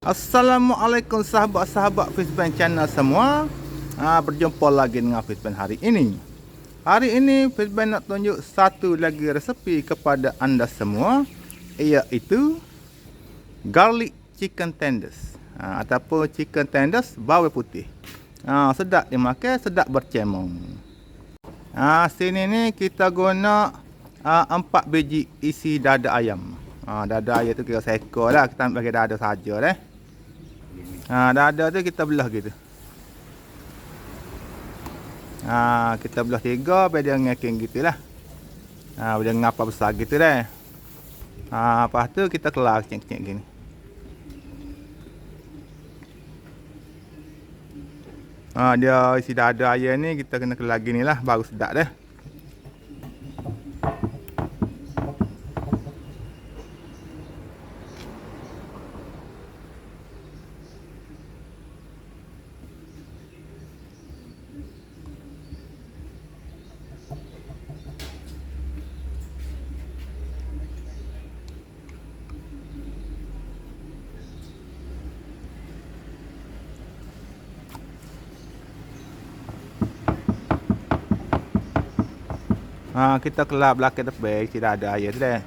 Assalamualaikum sahabat-sahabat Fishband Channel semua. Berjumpa lagi dengan Fishband hari ini. Hari ini Fishband nak tunjuk satu lagi resepi kepada anda semua, iaitu garlic chicken tenders, ataupun chicken tenders bawang putih. Sedap dimakan, sedap bercemong. Sini ni kita guna 4 biji isi dada ayam. Dada ayam tu kira seekor lah, kita ambil bagi dada saja deh. Dada tu kita belah gitu. Kita belah 3 biar dia ngekeng gitulah. Boleh ngapa besar gitu deh. Lepas tu kita kelar kecil-kecil gini. Dia isi dada ayam ni kita kena kelar gini lah, baru sedap deh. Kita kelar belakang tepi isi dada ayam tu deh.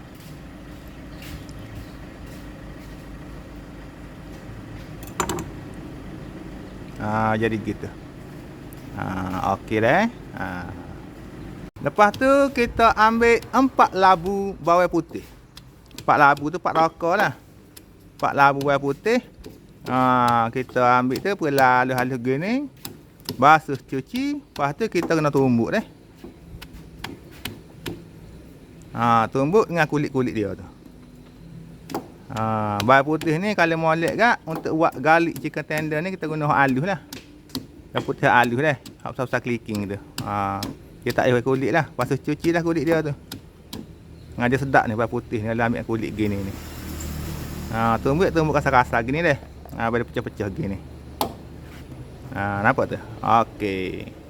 Jadi gitu. Okey deh. Lepas tu kita ambil 4 labu bawang putih. 4 labu tu 4 rokok lah. 4 labu bawang putih. Kita ambil tu perlah halus-halus gini. Basuh, cuci. Lepas tu kita kena tumbuk deh. Tumbuk dengan kulit-kulit dia tu. Bawang putih ni kalau molek gak untuk buat garlic chicken tender ni kita guna halus lah. Bawang putih halus deh. Hak besar-besar clicking tu. Dia tak payah kulit lah. Lepas tu cuci lah kulit dia tu. Dia sedap ni bawang putih ni kalau ambil kulit gini ni. Tumbuk kasar-kasar gini deh. Boleh pecah-pecah gini. Nampak tu? Okey.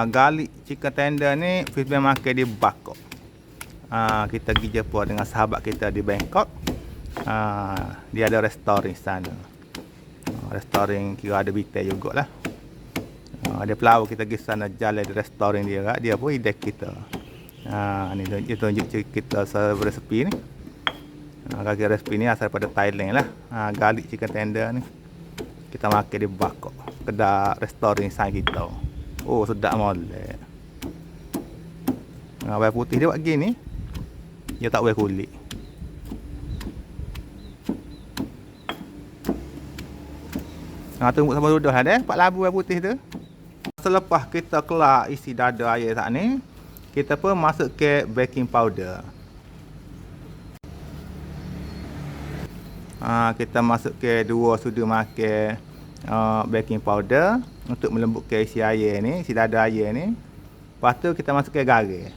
Garlic chicken tender ni Fishband makan di Bangkok. Kita pergi jumpa dengan sahabat kita di Bangkok. Dia ada restoran sana. Restoran kira ada bitai jugalah. Dia pelau kita pergi sana jalan di restoran dia kak. Dia pun ide kita. Ni dia tunjuk kita resepi ni. Kaki resepi ni asal daripada Thailand lah. Garlic chicken tender ni kita makan di Bangkok. Kedai restoran sana kita. Sedap molek. Bawang putih dia buat gini. Dia tak boleh kulit. Tunggu sampai sudah dah 4 labu bawang putih tu. Selepas kita kelar isi dada ayam saat ni, kita pun masuk ke baking powder. Kita masuk ke 2 sudu makan baking powder untuk melembutkan isi air ni, isi dada air ni. Lepas tu kita masuk ke garam.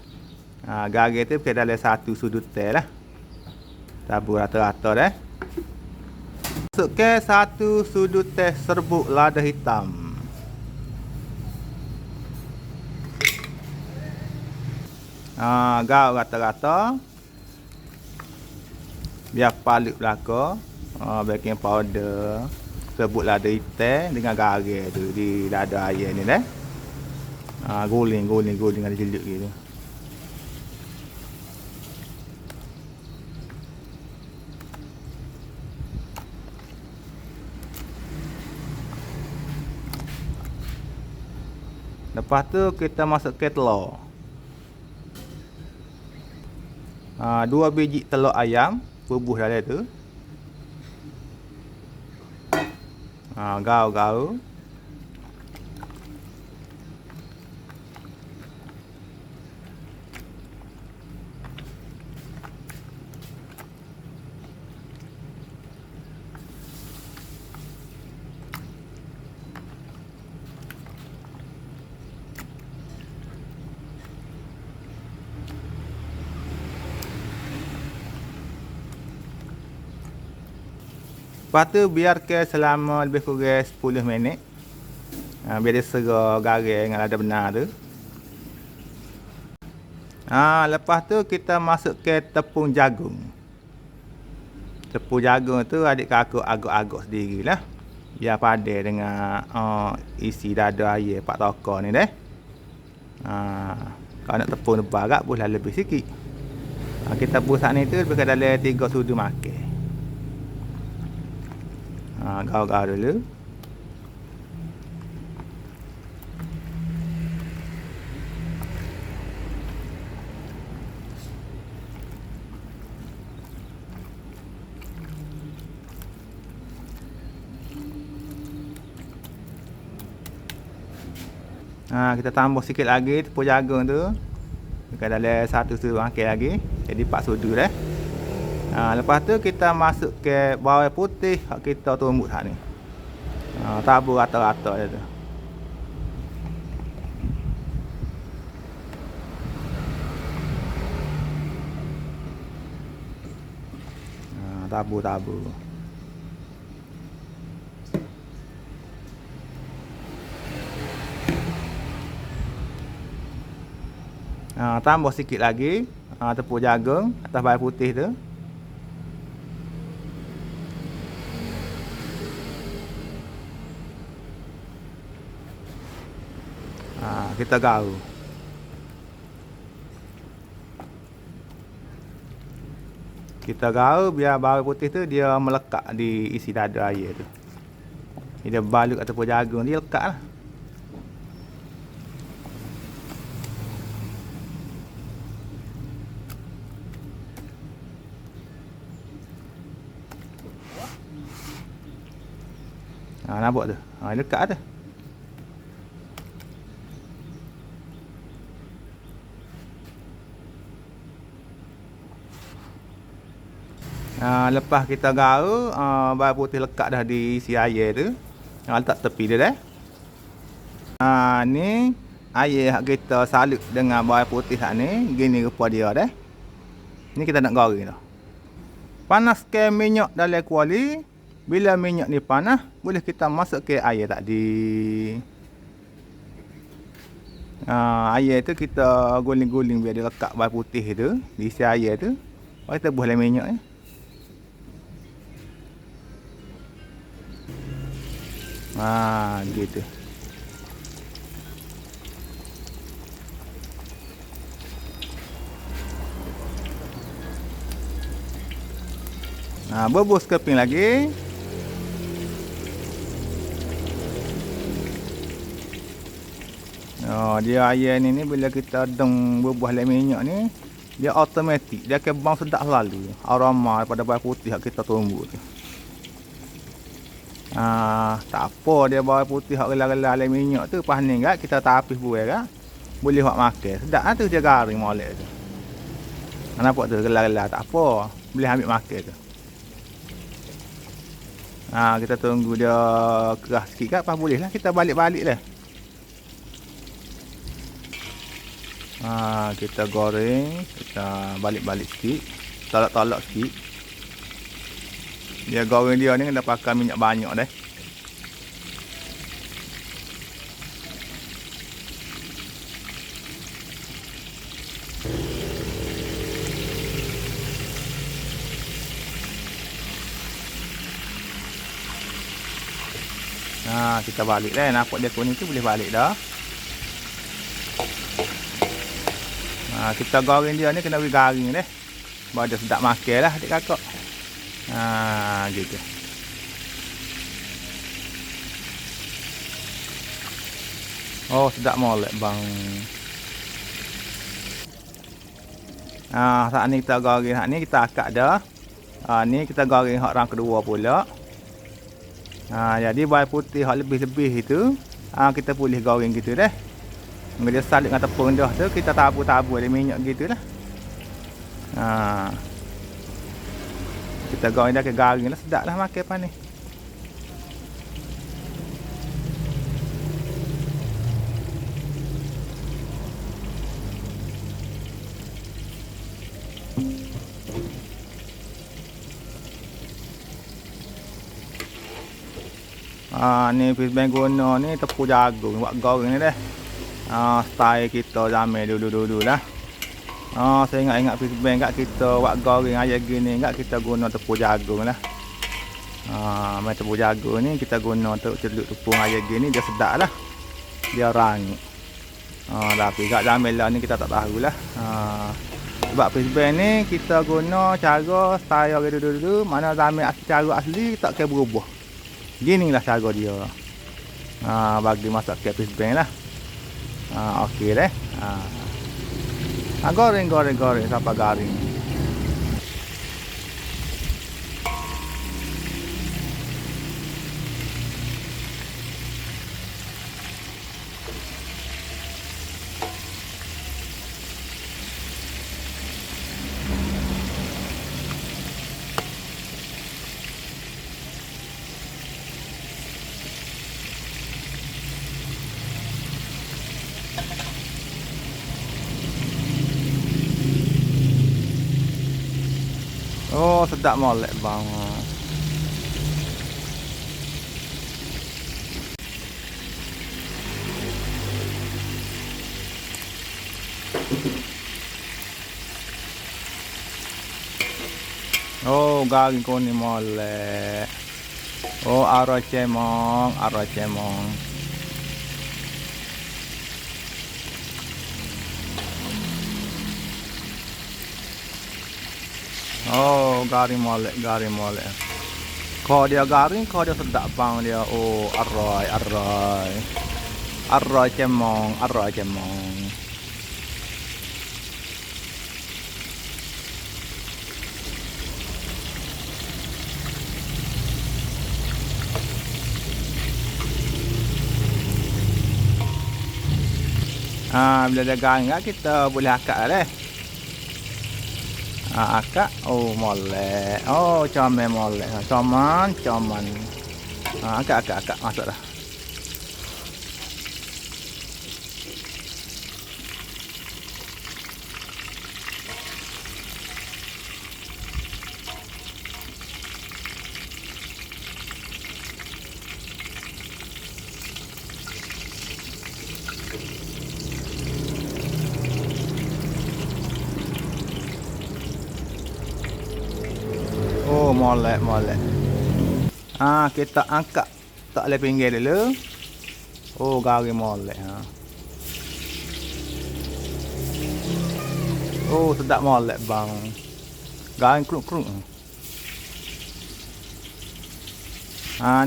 Garam tu ke dalam 1 sudu teh lah. Tabur rata-rata dah. Masuk ke 1 sudu teh serbuk lada hitam. Gaul rata-rata. Biar palut belaka. Baking powder sebut lada hitam dengan garam tu di dada ayam ni dah. Guling ada jeluk gitu. Lepas tu kita masuk ke telur. 2 biji telur ayam bubuh dalam tu. Gaul. Lepas tu biarkan selama lebih kurang 10 minit. Biar dia serah garing dengan lada benar tu. Lepas tu kita masukkan tepung jagung. Tepung jagung tu adik kakak agak-agak sendirilah. Biar padan dengan isi dada air 4 tokar ni deh. Kalau nak tepung tebal agak boleh lebih sikit. Kita buat saat ni tu lebih ke dalam 3 sudu makan. Gaul-gaul dulu. Kita tambah sikit lagi tepung jagung tu. Dekat dalam 1 sudu makan lagi. Jadi 4 sudu dah. Lepas tu kita masuk ke bawang putih hak kita tumbuk hak ni. Tabur rata-rata dia tu. Tabur-tabur. Tambah sikit lagi tepung jagung atas bawang putih tu. Kita gaul. Kita gaul biar bawang putih tu dia melekat di isi dada air tu. Dia balut ataupun jagung dia lekat lah. Nampak tu. Lekat tu. Lepas kita gaul, bawang putih lekat dah di isi air tu. Letak tepi dia dah. Ni air yang kita salut dengan bawang putih hak ni, gini rupa dia dah. Ni kita nak goreng dah. Panaskan minyak dalam kuali. Bila minyak ni panas, boleh kita masuk ke air tadi. Air tu kita guling-guling biar dia lekat bawang putih tu di isi air tu. Lepas kita buah dalam minyak ni. Gitu. Bubus keping lagi. Dia air ni bila kita deng bubuh dalam minyak ni, dia automatik dia akan bau sedap selalu. Aroma daripada bawang putih yang kita tumbuk tu. Tak apa dia bawang putih hak gelar-gelar dalam minyak tu pas ni kan kita tapis buai kan. Boleh buat makan. Sedap tu dia garing molek tu. Nampak tu gelar-gelar tak apa. Boleh ambil makan tu. Kita tunggu dia keras sikit kan pas boleh lah kita balik-balik lah. Kita goreng, kita balik-balik sikit, tolak-tolak sikit. Dia goreng dia ni kena pakai minyak banyak dah. Kita balik dah. Nampak dia kuning tu boleh balik dah. Kita goreng dia ni kena beri garing dah. Baru dia sedap makan lah adik kakak. Gitu. Sedap molek bang. Saat ni kita goreng hak ni kita akak dah. Ni kita goreng hak rang kedua pula. Jadi bawang putih hak lebih-lebih itu kita boleh goreng gitu dah. Dia salit dengan tepung dah tu kita tabur-tabur dalam minyak gitulah. Kita goreng dah ke garing lah, sedap lah makan pan ni. Ni fish bang guna ni tepung jagung buat goreng ni deh. Style kita zaman dulu-dulu lah. Saya ingat fish bang kat kita buat goreng ayam gini kat kita guna tepung jagung lah. Main tepung jagung ni kita guna untuk celup tepung ayam gini dia sedap lah. Dia rangup. Tapi kat zaman lah ni kita tak tahu lah. Sebab fish bang ni kita guna cara style dulu-dulu, mana zaman cara asli tak kena berubah. Ginilah cara dia. Bagi masak ke fish bang lah. Okey deh. Goreng sampai garing. Sedap molek bang. Garing kuning molek. Arwah cemong. Garing molek. Kalau dia garing, kalau dia sedap bang dia. Arwah cemong. Bila dia garing kita boleh akak lah. Akak. Molek. Comel molek. Coman. Akak masuk dah. Molek. Kita angkat tak boleh pinggir dulu. Garing molek. Sedap molek bang. Garing kruk.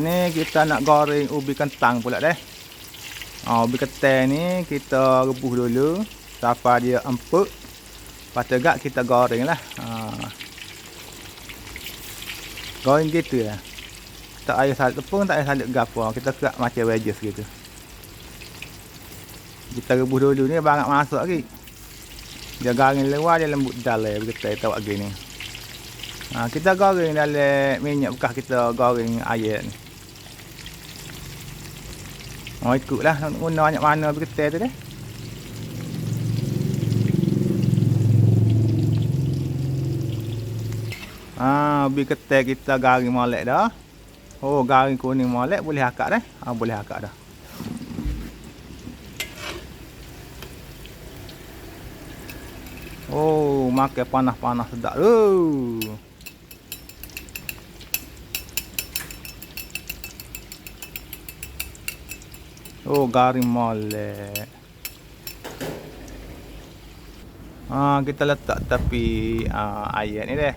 Ni kita nak goreng ubi kentang pula deh. Ubi kentang ni kita rebus dulu sampai dia empuk. Lepas tu kita goreng lah. Goreng gitu lah. Tak payah salut tepung, tak payah salut gapo. Kita kerak macam wedges gitu. Kita rebus dulu ni banyak masuk lagi. Dia garing luar, dia lembut dalam. Kita buat gini. Kita goreng dalam minyak bekas kita goreng ayam ni. Ikutlah guna banyak mana berketai tu deh. Ubi ketai kita garing molek dah. Garing kuning molek boleh akak dah. Boleh akak dah. Makan panas-panas sedap tu. Garing molek. Kita letak tepi ayam ni deh.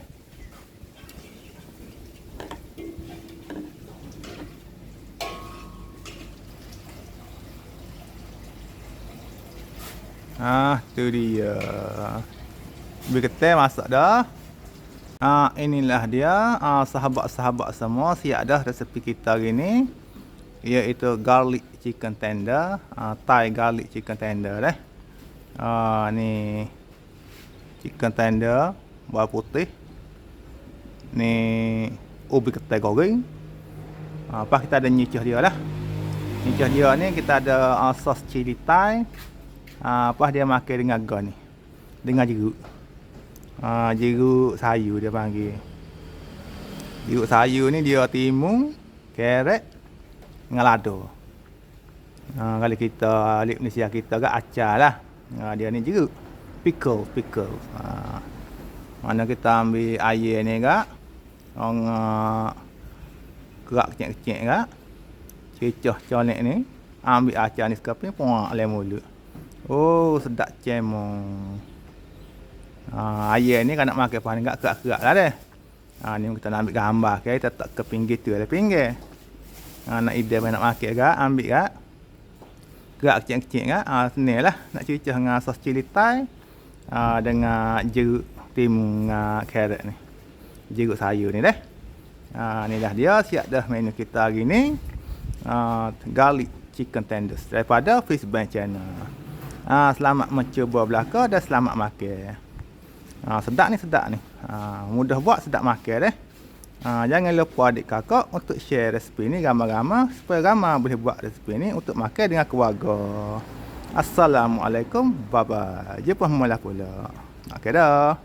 Tu dia. Berketai masak dah. Inilah dia. Sahabat-sahabat semua siap dah resepi kita hari ni. Iaitu garlic chicken tender. Thai garlic chicken tender dah. Ni chicken tender bawang putih. Ni ubi ketai goreng. Lepas kita ada nyicah dia lah. Nyicah dia ni kita ada sos cili Thai. Lepas dia makan dengan gon ni. Dengan jeruk. Jeruk sayur dia panggil. Jeruk sayur ni dia timun, carrot, dengan lado. Kalau kita alik Malaysia kita agak acar lah. Dia ni jeruk. Pickle. Mana kita ambil air ni agak. Kerak kecil-kecil agak. Cecah colek ni. Ambil acar ni sekali puak dalam mulut. Oh, sedap cemong. Air ni kan nak makan pahan agak kerak-kerak lah deh. Ni kita nak ambil gambar. Okay? Kita tak ke pinggir tu lah pinggir. Nak ide nak makan agak. Ambil agak. Kerak kecil-kecil agak. Senang lah. Nak cecah dengan sos cili Thai. Dengan jeruk timun dengan carrot ni. Jeruk sayur ni deh. Ni dah dia. Siap dah menu kita hari ni. Garlic chicken tenders. Daripada Fish Bank Channel. Selamat mencuba belaka dan selamat makan. Sedap ni. Mudah buat, sedap makan deh. Jangan lupa adik kakak untuk share resipi ni ramai-ramai supaya ramai boleh buat resipi ni untuk makan dengan keluarga. Assalamualaikum. Bye bye. Jumpa mula pula. Okey dah.